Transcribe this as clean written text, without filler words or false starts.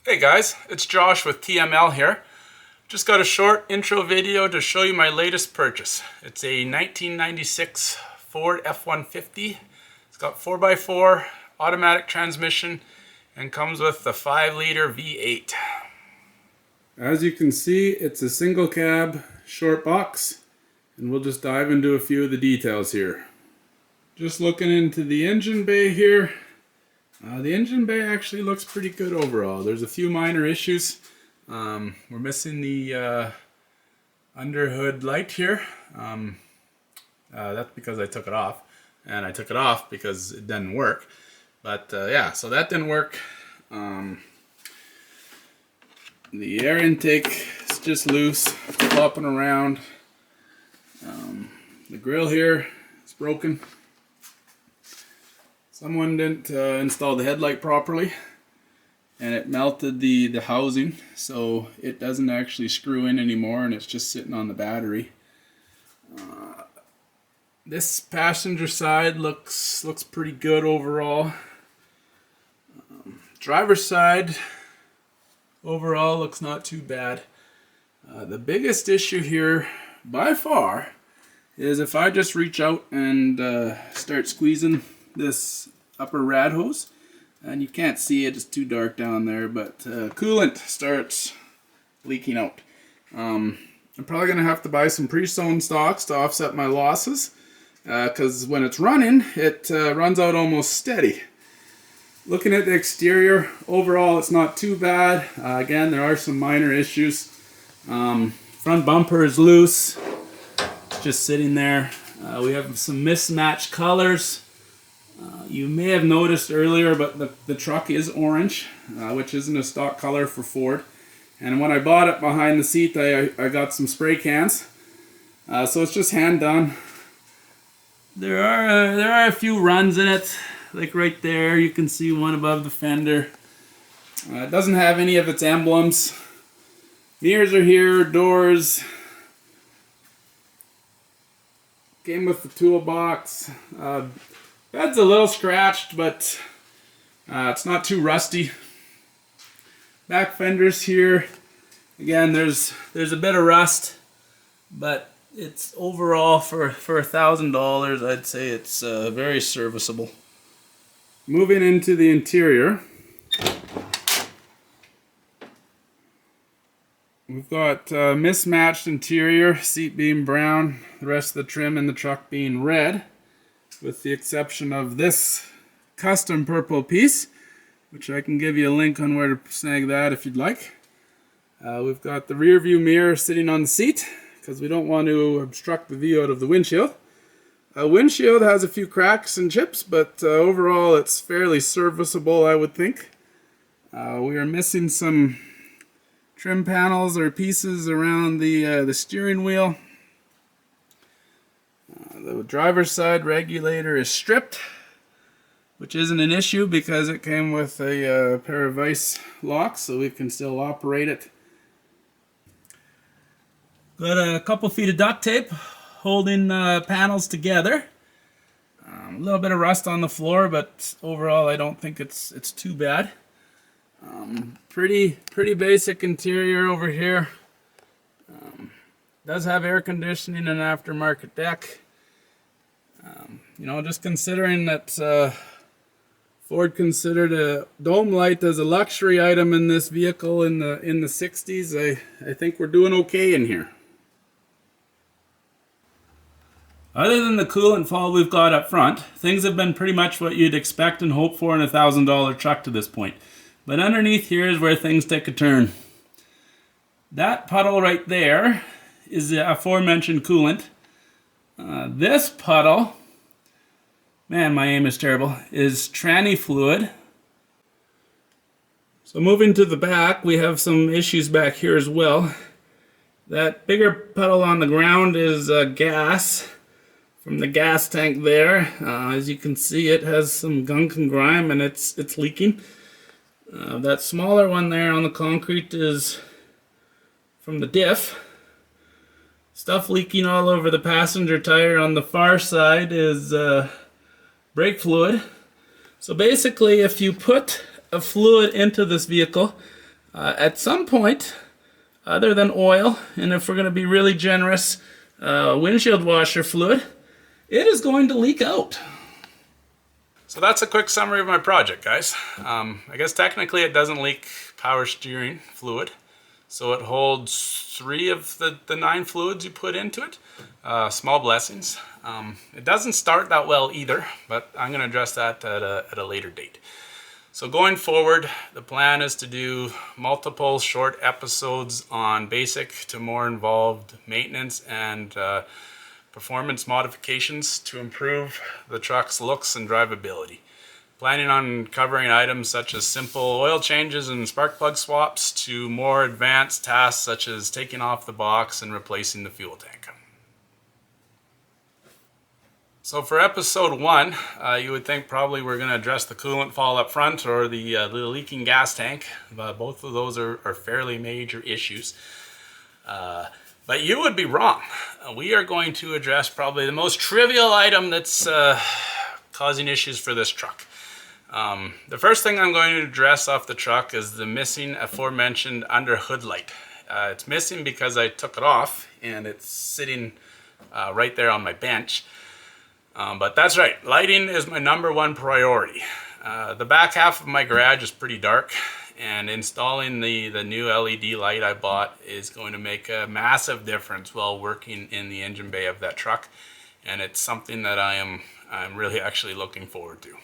Hey guys, it's Josh with TML here. Just got a short intro video to show you my latest purchase. It's a 1996 Ford F150. It's got 4x4 automatic transmission and comes with the 5-liter V8. As you can see, it's a single cab short box, and we'll just dive into a few of the details here. Just looking into the engine bay here. The engine bay actually looks pretty good overall. There's a few minor issues. We're missing the underhood light here. That's because I took it off. And I took it off because it didn't work. But yeah, so that didn't work. The air intake is just loose, flopping around. The grill here is broken. Someone didn't install the headlight properly, and it melted the housing, so it doesn't actually screw in anymore, and it's just sitting on the battery. This passenger side looks pretty good overall. Driver's side overall looks not too bad. The biggest issue here by far is if I just reach out and start squeezing this upper rad hose, and you can't see it, it's too dark down there, but coolant starts leaking out. I'm probably gonna have to buy some pre-sewn stocks to offset my losses, because when it's running, it runs out almost steady. Looking at the exterior, overall it's not too bad. Again, there are some minor issues. Front bumper is loose, it's just sitting there. We have some mismatched colors. You may have noticed earlier, but the truck is orange, which isn't a stock color for Ford. And when I bought it behind the seat, I got some spray cans. So it's just hand done. There are a few runs in it, like right there. You can see one above the fender. It doesn't have any of its emblems. Mirrors are here, doors. Came with the toolbox. Bed's a little scratched, but it's not too rusty. Back fenders here. Again, there's a bit of rust, but it's overall for $1,000, I'd say it's very serviceable. Moving into the interior, we've got mismatched interior, seat being brown, the rest of the trim in the truck being red, with the exception of this custom purple piece, which I can give you a link on where to snag that if you'd like. We've got the rear view mirror sitting on the seat because we don't want to obstruct the view out of the windshield. Windshield has a few cracks and chips, but overall it's fairly serviceable, I would think. We are missing some trim panels or pieces around the steering wheel. The driver's side regulator is stripped, which isn't an issue because it came with a pair of vice locks, so we can still operate it. Got a couple feet of duct tape holding panels together. A little bit of rust on the floor, but overall I don't think it's too bad. Pretty basic interior over here. Does have air conditioning and an aftermarket deck. You know, just considering that Ford considered a dome light as a luxury item in this vehicle in the 60s, I think we're doing okay in here. Other than the coolant fall we've got up front, things have been pretty much what you'd expect and hope for in a $1,000 truck to this point. But underneath here is where things take a turn. That puddle right there is the aforementioned coolant. This puddle, man, my aim is terrible, is tranny fluid. So moving to the back, we have some issues back here as well. That bigger puddle on the ground is gas from the gas tank there. As you can see, it has some gunk and grime and it's leaking. That smaller one there on the concrete is from the diff. Stuff leaking all over the passenger tire on the far side is brake fluid. So basically, if you put a fluid into this vehicle, At some point, other than oil, and if we're going to be really generous, windshield washer fluid, it is going to leak out. So that's a quick summary of my project, guys. I guess technically it doesn't leak power steering fluid. So it holds 3 of the 9 fluids you put into it. Small blessings. It doesn't start that well either, but I'm going to address that at a later date. So going forward, the plan is to do multiple short episodes on basic to more involved maintenance and performance modifications to improve the truck's looks and drivability. Planning on covering items such as simple oil changes and spark plug swaps to more advanced tasks such as taking off the box and replacing the fuel tank. So for episode 1, you would think probably we're going to address the coolant fall up front or the leaking gas tank. Both of those are fairly major issues. But you would be wrong. We are going to address probably the most trivial item that's causing issues for this truck. The first thing I'm going to address off the truck is the missing aforementioned under hood light. It's missing because I took it off and it's sitting right there on my bench. But that's right, lighting is my #1 priority. The back half of my garage is pretty dark, and installing the new LED light I bought is going to make a massive difference while working in the engine bay of that truck, and it's something that I'm really actually looking forward to.